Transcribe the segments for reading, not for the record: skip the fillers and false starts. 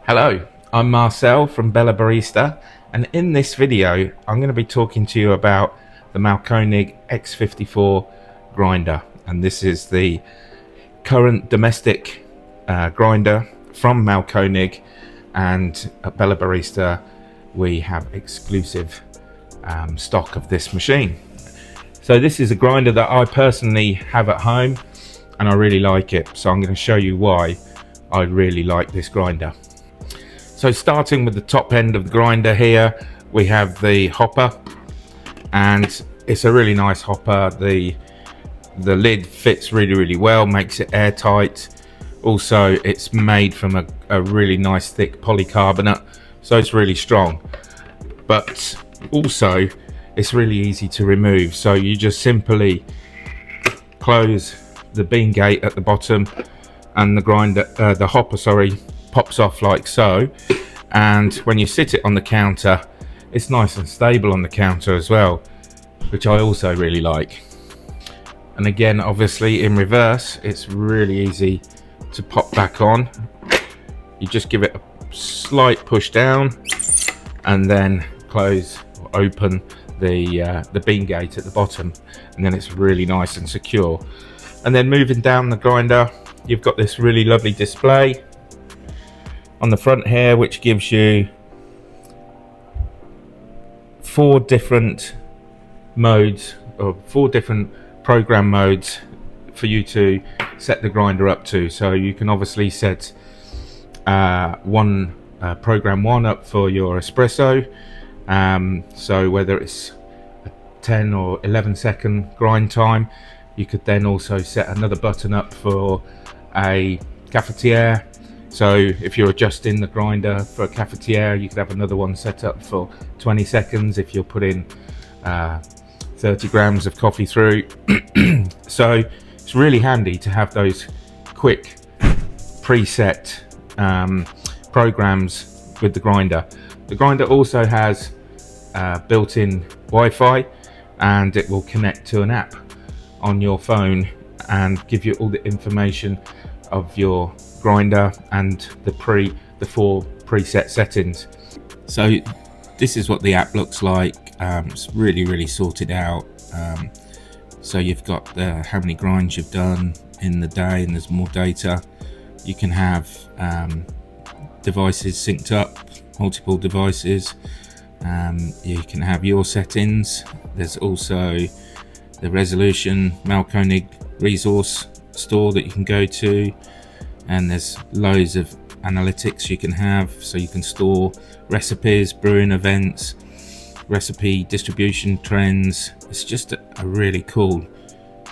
Hello, I'm Marcel from Bella Barista, and in this video I'm going to be talking to you about the Mahlkönig X54 grinder, and this is the current domestic grinder from Mahlkönig, and at Bella Barista we have exclusive stock of this machine. So this is a grinder that I personally have at home and I really like it, so I'm going to show you why I really like this grinder. So starting with the top end of the grinder here, we have the hopper, and it's a really nice hopper. The lid fits really well, makes it airtight. Also, it's made from a really nice thick polycarbonate, so it's really strong. But also, it's really easy to remove. So you just simply close the bean gate at the bottom, and the hopper, pops off like so. And when you sit it on the counter, it's nice and stable on the counter as well, which I also really like. And again, obviously in reverse, it's really easy to pop back on. You just give it a slight push down and then close or open the bean gate at the bottom, and then it's really nice and secure. And then moving down the grinder, you've got this really lovely display on the front here, which gives you 4 different modes, or 4 different program modes for you to set the grinder up to. So you can obviously set program 1 up for your espresso, so whether it's a 10 or 11 second grind time. You could then also set another button up for a cafetiere. So if you're adjusting the grinder for a cafetiere, you could have another one set up for 20 seconds if you're putting 30 grams of coffee through. So it's really handy to have those quick preset programs with the grinder. The grinder also has built-in Wi-Fi, and it will connect to an app on your phone and give you all the information of your grinder and the 4 preset settings. So this is what the app looks like. It's really sorted out. So you've got how many grinds you've done in the day, and there's more data. You can have devices synced up, multiple devices. You can have your settings. There's also the resolution Mahlkönig resource store that you can go to, and there's loads of analytics you can have, so you can store recipes, brewing events, recipe distribution trends. It's just a really cool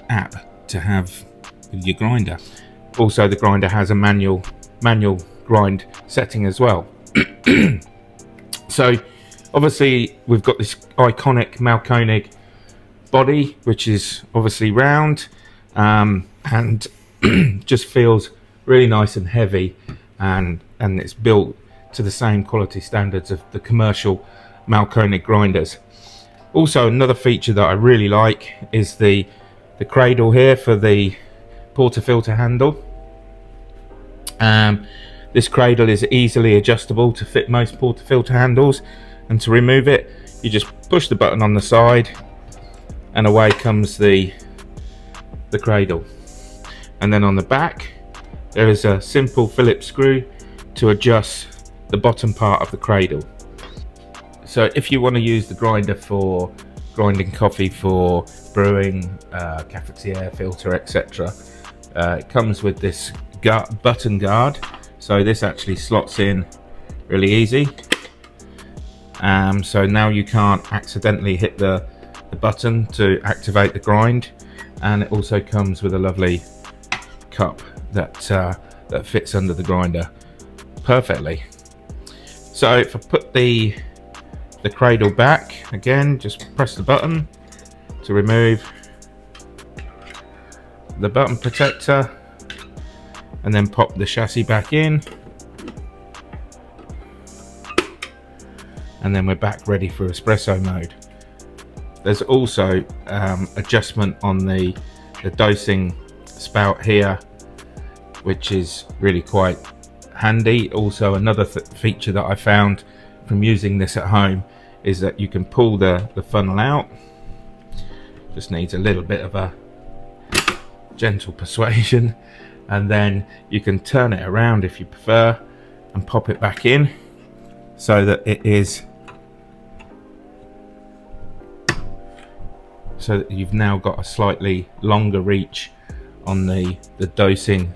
app to have with your grinder. Also, the grinder has a manual grind setting as well. So obviously we've got this iconic Mahlkönig body, which is obviously round, and just feels really nice and heavy, and it's built to the same quality standards of the commercial Mahlkönig grinders. Also, another feature that I really like is the cradle here for the portafilter handle. This cradle is easily adjustable to fit most portafilter handles, and to remove it, you just push the button on the side and away comes the cradle. And then on the back there is a simple Phillips screw to adjust the bottom part of the cradle. So if you want to use the grinder for grinding coffee, for brewing, cafetiere, filter, etc., it comes with this button guard, so this actually slots in really easy. So now you can't accidentally hit the button to activate the grind, and it also comes with a lovely cup that fits under the grinder perfectly. So if I put the cradle back again, just press the button to remove the button protector, and then pop the chassis back in, and then we're back ready for espresso mode. There's also adjustment on the the dosing spout here, which is really quite handy. Also, another feature that I found from using this at home is that you can pull the funnel out. Just needs a little bit of a gentle persuasion, and then you can turn it around if you prefer and pop it back in, so that it is, so that you've now got a slightly longer reach on the dosing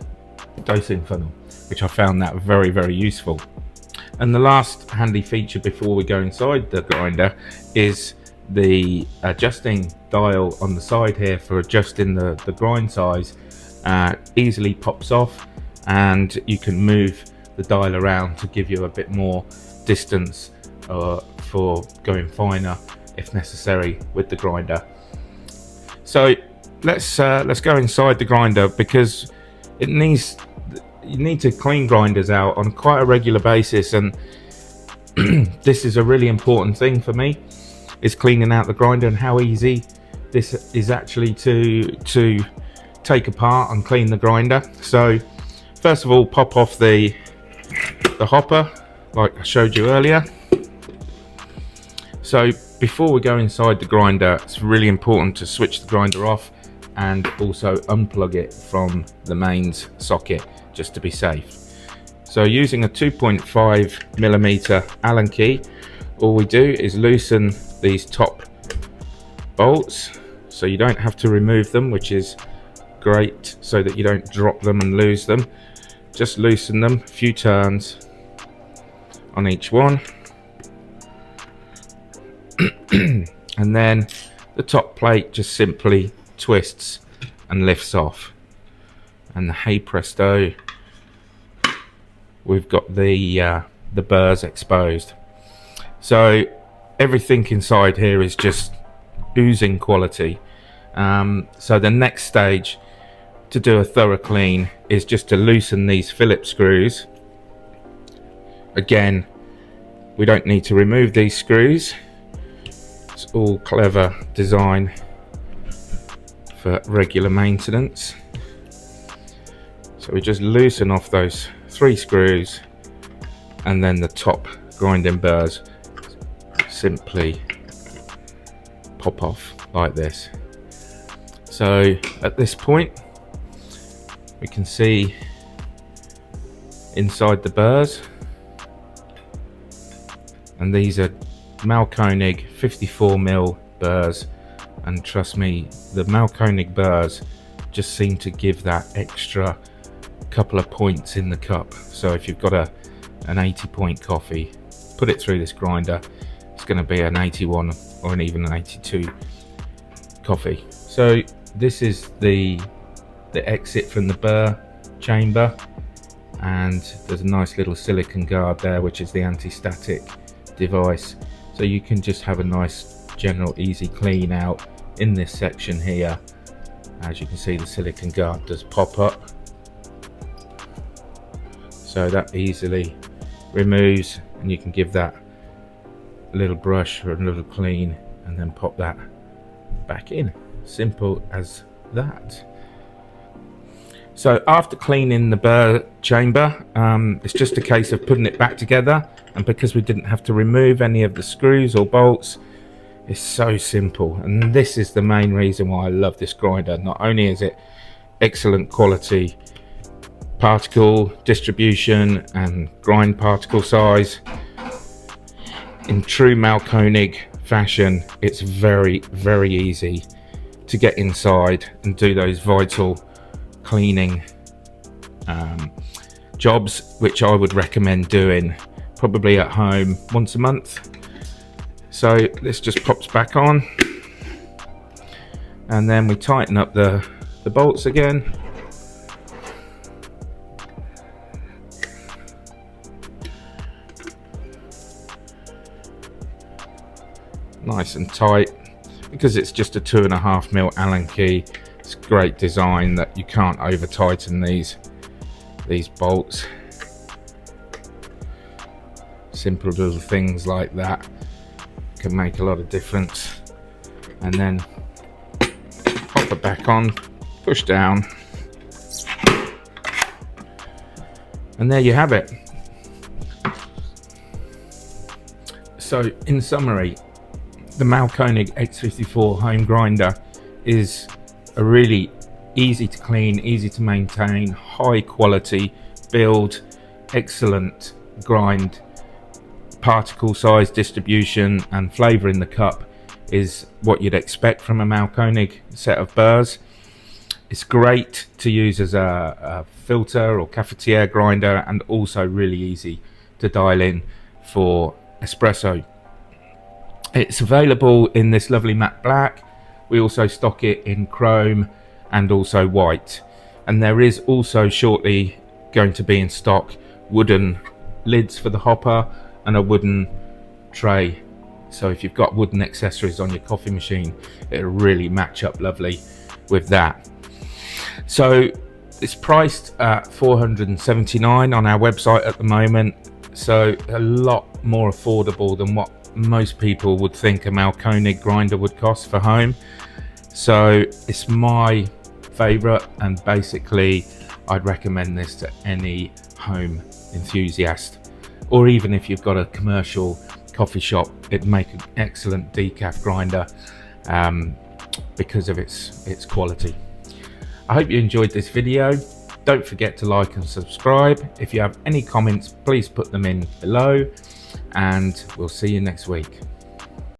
funnel, which I found that very, very useful. And the last handy feature before we go inside the grinder is the adjusting dial on the side here for adjusting the grind size. Easily pops off, and you can move the dial around to give you a bit more distance for going finer if necessary with the grinder. So let's go inside the grinder, because you need to clean grinders out on quite a regular basis, and this is a really important thing for me, is cleaning out the grinder, and how easy this is actually to take apart and clean the grinder. So first of all, pop off the hopper like I showed you earlier. So before we go inside the grinder, it's really important to switch the grinder off and also unplug it from the mains socket, just to be safe. So using a 2.5mm Allen key, all we do is loosen these top bolts, so you don't have to remove them, which is great, so that you don't drop them and lose them. Just loosen them, a few turns on each one. And then the top plate just simply twists and lifts off, and hey presto, we've got the burrs exposed. So everything inside here is just oozing quality. So the next stage to do a thorough clean is just to loosen these Phillips screws. Again, we don't need to remove these screws. It's all clever design for regular maintenance. So we just loosen off those 3 screws, and then the top grinding burrs simply pop off like this. So at this point we can see inside the burrs, and these are Mahlkönig 54mm burrs, and trust me, the Mahlkönig burrs just seem to give that extra couple of points in the cup. So if you've got an 80-point coffee, put it through this grinder, it's going to be an 81 or an even an 82 coffee. So this is the exit from the burr chamber, and there's a nice little silicone guard there, which is the anti-static device, so you can just have a nice general easy clean out in this section here. As you can see, the silicone guard does pop up, so that easily removes, and you can give that a little brush or a little clean and then pop that back in. Simple as that. So after cleaning the burr chamber, it's just a case of putting it back together, and because we didn't have to remove any of the screws or bolts, it's so simple. And this is the main reason why I love this grinder. Not only is it excellent quality particle distribution and grind particle size, in true Mahlkönig fashion, it's very, very easy to get inside and do those vital cleaning jobs, which I would recommend doing probably at home once a month. So this just pops back on, and then we tighten up the bolts again. Nice and tight, because it's just a 2.5mm Allen key. It's great design that you can't over tighten these bolts. Simple little things like that can make a lot of difference. And then pop it back on push down, and there you have it. So in summary, the Mahlkönig X54 home grinder is a really easy to clean, easy to maintain, high quality build, excellent grind, particle size distribution and flavour in the cup is what you'd expect from a Mahlkönig set of burrs. It's great to use as a filter or cafetiere grinder, and also really easy to dial in for espresso. It's available in this lovely matte black. We also stock it in chrome and also white, and there is also shortly going to be in stock wooden lids for the hopper and a wooden tray. So if you've got wooden accessories on your coffee machine, it'll really match up lovely with that. So it's priced at $479 on our website at the moment, so a lot more affordable than what most people would think a Mahlkönig grinder would cost for home. So it's my favorite, and basically I'd recommend this to any home enthusiast, or even if you've got a commercial coffee shop, it'd make an excellent decaf grinder because of its quality. I hope you enjoyed this video. Don't forget to like and subscribe. If you have any comments, please put them in below, and we'll see you next week.